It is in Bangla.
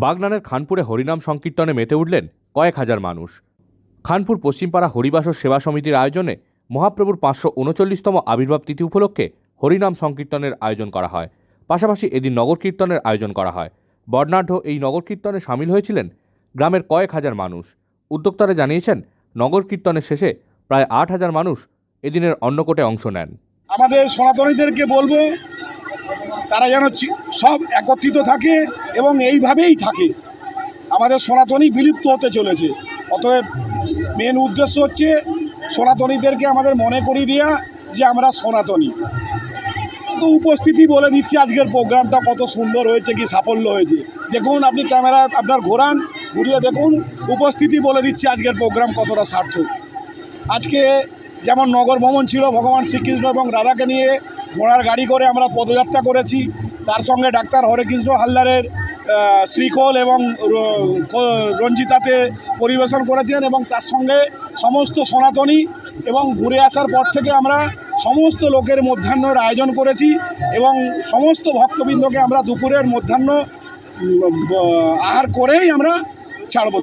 বাগনানের খানপুরে হরিনাম সংকীর্তনে মেতে উঠলেন কয়েক হাজার মানুষ। খানপুর পশ্চিমপাড়া হরিবাসর সেবা সমিতির আয়োজনে মহাপ্রভুর 539তম আবির্ভাব তিথি উপলক্ষে হরিনাম সংকীর্তনের আয়োজন করা হয়। পাশাপাশি এদিন নগর কীর্তনের আয়োজন করা হয়। বর্ণাঢ্য এই নগর কীর্তনে সামিল হয়েছিলেন গ্রামের কয়েক হাজার মানুষ। উদ্যোক্তারা জানিয়েছেন, নগর কীর্তনের শেষে প্রায় 8,000 মানুষ এদিনের অন্নকূটে অংশ নেন। আমাদের সনাতনীদেরকে বলবো, তারা যেন সব একত্রিত থাকে এবং এইভাবেই থাকে। আমাদের সনাতনী বিলুপ্ত হতে চলেছে, অতএব মেন উদ্দেশ্য হচ্ছে সনাতনীদেরকে আমাদের মনে করিয়ে দেওয়া যে আমরা সনাতনী। তো উপস্থিতি বলে দিচ্ছে আজকের প্রোগ্রামটা কত সুন্দর হয়েছে, কি সাফল্য হয়েছে। দেখুন, আপনি ক্যামেরা আপনার ঘুরিয়ে দেখুন, উপস্থিতি বলে দিচ্ছে আজকের প্রোগ্রাম কতটা সার্থক। আজকে যেমন নগর ভ্রমণ ছিল, ভগবান শ্রীকৃষ্ণ এবং রাধাকে নিয়ে ঘোড়ার গাড়ি করে আমরা পদযাত্রা করেছি। তার সঙ্গে ডাক্তার হরেকৃষ্ণ হালদারের শ্রীখোল এবং রঞ্জিতাতে পরিবেশন করেছেন এবং তার সঙ্গে সমস্ত সনাতনী, এবং ঘুরে আসার পর থেকে আমরা সমস্ত লোকের মধ্যাহ্নের আয়োজন করেছি এবং সমস্ত ভক্তবৃন্দকে আমরা দুপুরের মধ্যাহ্ন আহার করেই আমরা ছাড়ব।